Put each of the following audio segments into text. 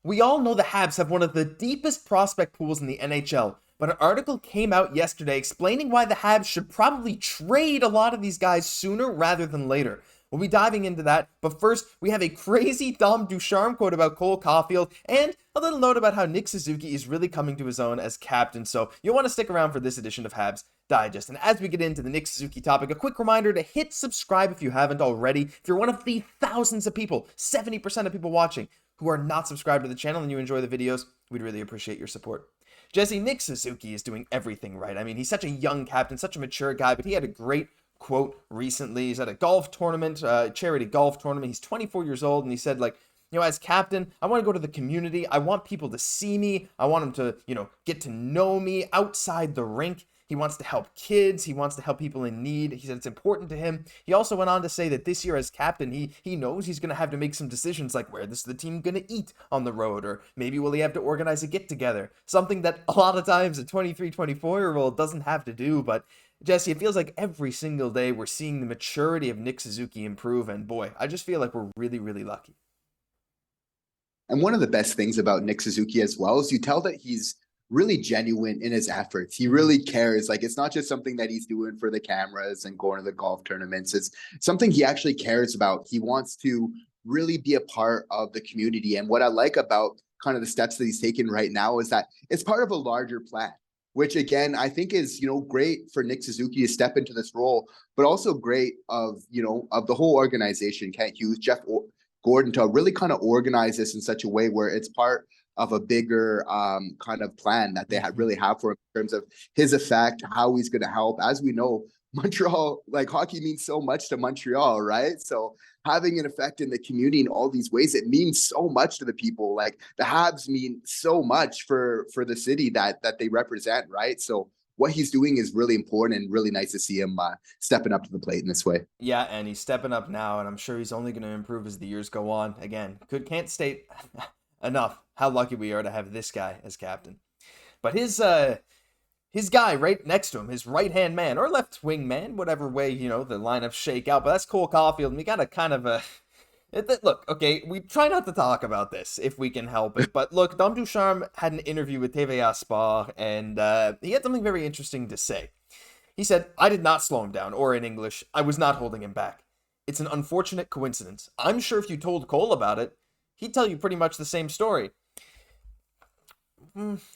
We all know the Habs have one of the deepest prospect pools in the NHL, but an article came out yesterday explaining why the Habs should probably trade a lot of these guys sooner rather than later. We'll be diving into that, but first, we have a crazy Dom Ducharme quote about Cole Caufield, and a little note about how Nick Suzuki is really coming to his own as captain, so you'll want to stick around for this edition of Habs Digest. And as we get into the Nick Suzuki topic, a quick reminder to hit subscribe if you haven't already. If you're one of the thousands of people, 70% of people watching, who are not subscribed to the channel and you enjoy the videos, we'd really appreciate your support. Jesse, Nick Suzuki is doing everything right. I mean, he's such a young captain, such a mature guy, but he had a great quote recently. He's at a golf tournament, charity golf tournament. He's 24 years old, and he said, like, as captain, I want to go to the community. I want people to see me. I want them to, get to know me outside the rink. He wants to help kids. He wants to help people in need. He said it's important to him. He also went on to say that this year as captain, he knows he's going to have to make some decisions like where is the team going to eat on the road, or maybe will he have to organize a get-together, something that a lot of times a 23, 24-year-old doesn't have to do. But Jesse, it feels like every single day we're seeing the maturity of Nick Suzuki improve, and boy, I just feel like we're really, really lucky. And one of the best things about Nick Suzuki as well is you tell that he's really genuine in his efforts. He really cares. Like, it's not just something that he's doing for the cameras and going to the golf tournaments. It's something he actually cares about. He wants to really be a part of the community. And what I like about kind of the steps that he's taken right now is that it's part of a larger plan, which again, I think is, great for Nick Suzuki to step into this role, but also great of the whole organization, Kent Hughes, Jeff Gordon, to really kind of organize this in such a way where it's part of a bigger kind of plan that they really have for him in terms of his effect, how he's going to help. As we know, Montreal, like, hockey means so much to Montreal, right? So having an effect in the community in all these ways, it means so much to the people. Like, the Habs mean so much for the city that they represent, right? So what he's doing is really important and really nice to see him stepping up to the plate in this way. Yeah, and he's stepping up now, and I'm sure he's only going to improve as the years go on. Again, can't state enough how lucky we are to have this guy as captain. But his guy right next to him, his right-hand man, or left-wing man, whatever way, the lineups shake out, but that's Cole Caufield, and we got a kind of a... Look, okay, we try not to talk about this if we can help it, but look, Dom Ducharme had an interview with TVA Sport, and he had something very interesting to say. He said, "I did not slow him down, or in English, I was not holding him back. It's an unfortunate coincidence. I'm sure if you told Cole about it, he'd tell you pretty much the same story."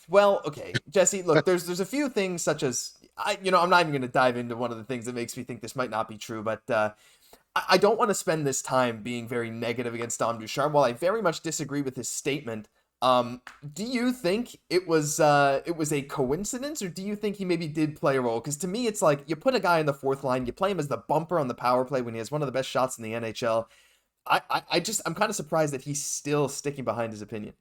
Well, okay, Jesse, look, there's a few things such as, I'm not even going to dive into one of the things that makes me think this might not be true, but I don't want to spend this time being very negative against Dom Ducharme. While I very much disagree with his statement, do you think it was a coincidence, or do you think he maybe did play a role? Because to me, it's like you put a guy in the fourth line, you play him as the bumper on the power play when he has one of the best shots in the NHL. I'm kind of surprised that he's still sticking behind his opinion.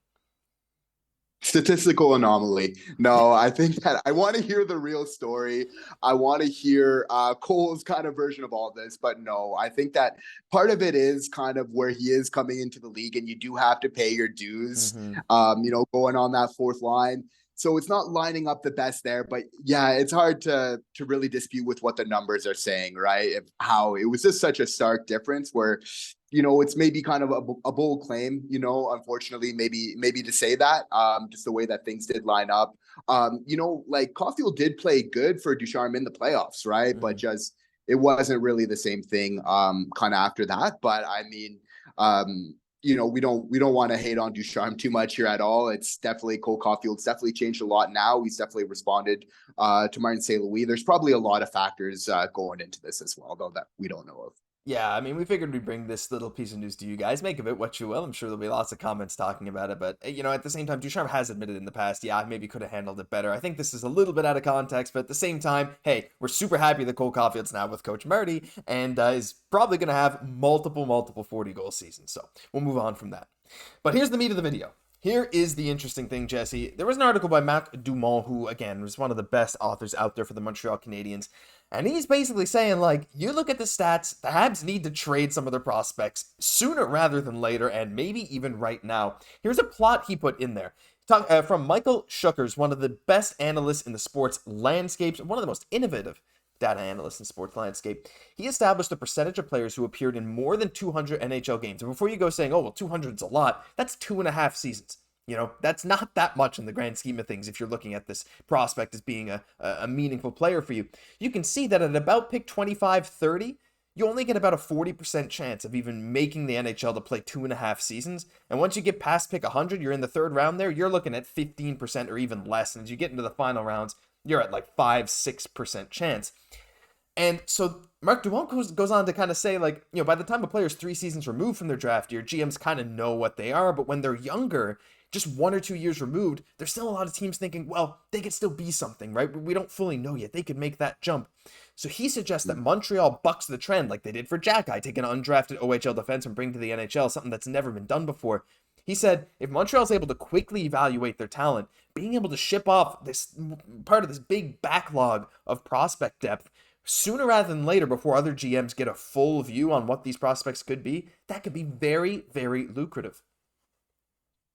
Statistical anomaly. No, I think that I want to hear the real story. I want to hear Cole's kind of version of all this, but no, I think that part of it is kind of where he is coming into the league, and you do have to pay your dues, going on that fourth line. So it's not lining up the best there, but yeah, it's hard to really dispute with what the numbers are saying, right? How it was just such a stark difference where, it's maybe kind of a bold claim, unfortunately, maybe to say that, just the way that things did line up. Like, Caufield did play good for Ducharme in the playoffs, right? But just, it wasn't really the same thing kind of after that. But I mean, we don't want to hate on Ducharme too much here at all. It's definitely Cole Caufield's definitely changed a lot now. He's definitely responded to Martin St. Louis. There's probably a lot of factors going into this as well, though, that we don't know of. Yeah, I mean, we figured we'd bring this little piece of news to you guys. Make of it what you will. I'm sure there'll be lots of comments talking about it. But, at the same time, Ducharme has admitted in the past, yeah, I maybe could have handled it better. I think this is a little bit out of context, but at the same time, hey, we're super happy that Cole Caufield's now with Coach Marty and is probably going to have multiple 40-goal seasons. So we'll move on from that. But here's the meat of the video. Here is the interesting thing, Jesse. There was an article by Marc Dumont, who, again, was one of the best authors out there for the Montreal Canadiens. And he's basically saying, like, you look at the stats, the Habs need to trade some of their prospects sooner rather than later, and maybe even right now. Here's a plot he put in there. From Michael Schuckers, one of the best analysts in the sports landscapes, one of the most innovative data analysts in sports landscape. He established the percentage of players who appeared in more than 200 NHL games. And before you go saying, oh, well, 200 is a lot, that's 2.5 seasons. That's not that much in the grand scheme of things if you're looking at this prospect as being a meaningful player for you. You can see that at about pick 25, 30, you only get about a 40% chance of even making the NHL to play 2.5 seasons. And once you get past pick 100, you're in the third round there, you're looking at 15% or even less. And as you get into the final rounds, you're at like 5-6% chance. And so Mark Dumont goes on to kind of say, like, by the time a player's 3 seasons removed from their draft year, GMs kind of know what they are. But when they're younger, just 1 or 2 years removed, there's still a lot of teams thinking, well, they could still be something, right? We don't fully know yet. They could make that jump. So he suggests that Montreal bucks the trend like they did for Xhekaj, take an undrafted OHL defense and bring to the NHL, something that's never been done before. He said, if Montreal's able to quickly evaluate their talent, being able to ship off this part of this big backlog of prospect depth sooner rather than later before other GMs get a full view on what these prospects could be, that could be very, very lucrative.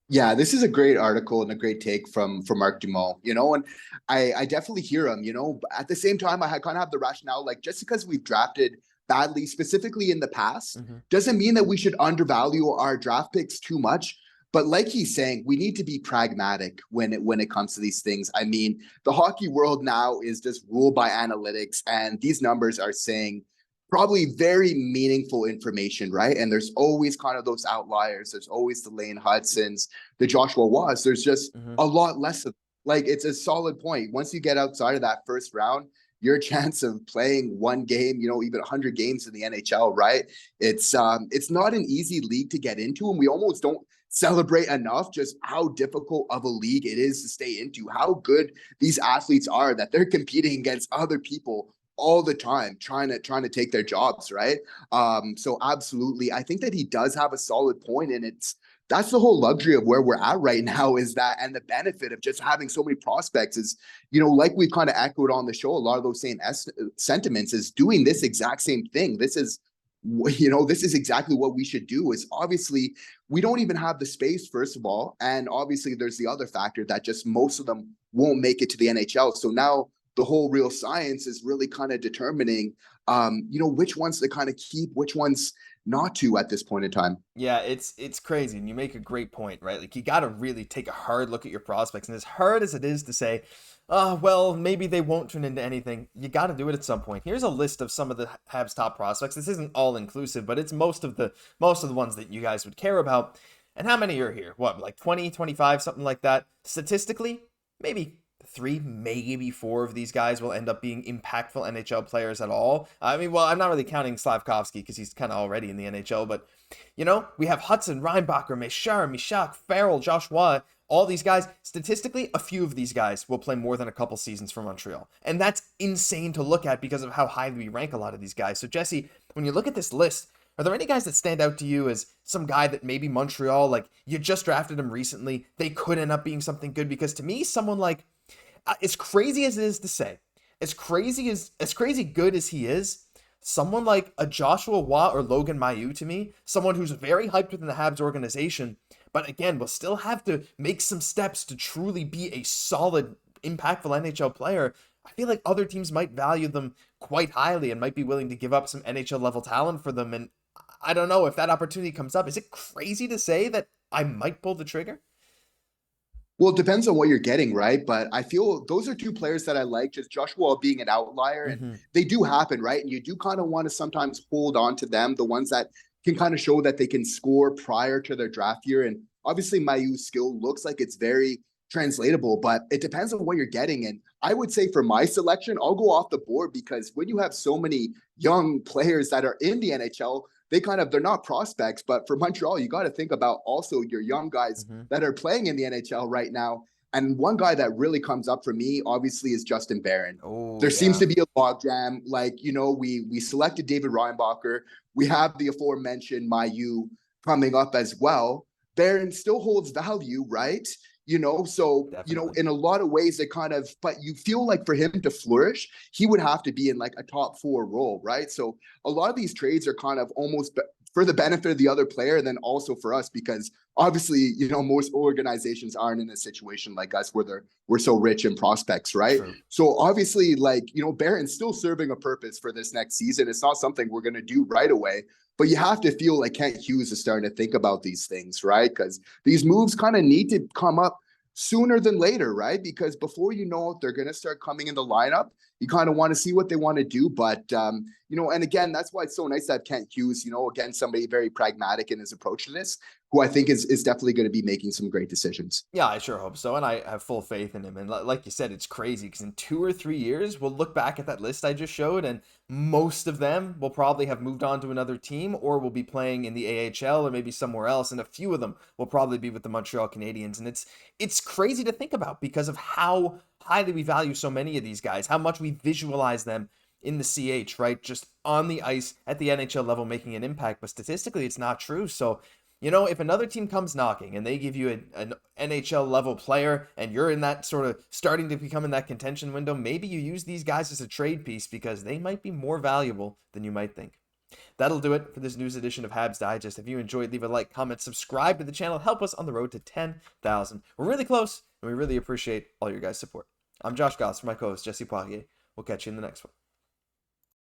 Yeah, this is a great article and a great take from Mark Dumont, and I definitely hear him, but at the same time, I kind of have the rationale, like, just because we've drafted badly, specifically in the past, doesn't mean that we should undervalue our draft picks too much. But like he's saying, we need to be pragmatic when it comes to these things. I mean, the hockey world now is just ruled by analytics, and these numbers are saying probably very meaningful information, right? And there's always kind of those outliers. There's always the Lane Hudsons, the Joshua Watts. There's just a lot less of, like, it's a solid point. Once you get outside of that first round, your chance of playing one game, even 100 games in the NHL, right? It's not an easy league to get into, and we almost don't celebrate enough just how difficult of a league it is to stay into, how good these athletes are, that they're competing against other people all the time, trying to take their jobs, right? So absolutely, I think that he does have a solid point, and that's the whole luxury of where we're at right now, is that, and the benefit of just having so many prospects is, like we've kind of echoed on the show, a lot of those same sentiments, is doing this exact same thing. This is exactly what we should do. Is obviously we don't even have the space, first of all, and obviously there's the other factor that just most of them won't make it to the NHL. So now the whole real science is really kind of determining, which ones to kind of keep, which ones not to at this point in time. Yeah, it's crazy. And you make a great point, right? Like, you got to really take a hard look at your prospects. And as hard as it is to say, well, maybe they won't turn into anything, you got to do it at some point. Here's a list of some of the Habs top prospects. This isn't all inclusive, but it's most of the ones that you guys would care about. And how many are here? What, like 20, 25, something like that? Statistically, maybe 3, maybe 4 of these guys will end up being impactful NHL players at all. I mean, well, I'm not really counting Slafkovsky because he's kind of already in the NHL, but, we have Hudson, Reinbacher, Meshar, Mishak, Farrell, Joshua, all these guys. Statistically, a few of these guys will play more than a couple seasons for Montreal. And that's insane to look at because of how highly we rank a lot of these guys. So, Jesse, when you look at this list, are there any guys that stand out to you as some guy that maybe Montreal, like, you just drafted him recently, they could end up being something good? Because to me, someone like, as crazy as it is to say, as crazy good as he is, someone like a Joshua Watt or Logan Mailloux, to me, someone who's very hyped within the Habs organization, but again, will still have to make some steps to truly be a solid, impactful NHL player. I feel like other teams might value them quite highly and might be willing to give up some NHL level talent for them. And I don't know if that opportunity comes up. Is it crazy to say that I might pull the trigger? Well, it depends on what you're getting, right? But I feel those are 2 players that I like, just Joshua being an outlier, and they do happen, right? And you do kind of want to sometimes hold on to them, the ones that can kind of show that they can score prior to their draft year. And obviously Mailloux's skill looks like it's very translatable, but it depends on what you're getting. And I would say for my selection, I'll go off the board, because when you have so many young players that are in the NHL, they're not prospects, but for Montreal, you got to think about also your young guys that are playing in the NHL right now. And one guy that really comes up for me, obviously, is Justin Barron. There seems to be a logjam. Like, we selected David Reinbacher. We have the aforementioned Mailloux coming up as well. Barron still holds value, right? So, Definitely. in a lot of ways, but you feel like for him to flourish, he would have to be in like a top 4 role, right? So a lot of these trades are kind of almost for the benefit of the other player, and then also for us, because obviously, most organizations aren't in a situation like us where we're so rich in prospects, right? True. So obviously, Barron's still serving a purpose for this next season. It's not something we're going to do right away. But you have to feel like Kent Hughes is starting to think about these things, right? Because these moves kind of need to come up sooner than later, right? Because before you know it, they're going to start coming in the lineup. You kind of want to see what they want to do. But, and again, that's why it's so nice to have Kent Hughes, again, somebody very pragmatic in his approach to this, who I think is definitely going to be making some great decisions. Yeah, I sure hope so. And I have full faith in him. And like you said, it's crazy because in 2 or 3 years, we'll look back at that list I just showed, and most of them will probably have moved on to another team or will be playing in the AHL or maybe somewhere else. And a few of them will probably be with the Montreal Canadiens. And it's crazy to think about because of how highly we value so many of these guys, how much we visualize them in the CH, right? Just on the ice at the NHL level making an impact. But statistically, it's not true. So, if another team comes knocking and they give you an NHL level player and you're in that sort of starting to become in that contention window, maybe you use these guys as a trade piece because they might be more valuable than you might think. That'll do it for this news edition of Habs Digest. If you enjoyed, leave a like, comment, subscribe to the channel. Help us on the road to 10,000. We're really close and we really appreciate all your guys' support. I'm Josh Gosse for my co-host Jesse Poirier. We'll catch you in the next one.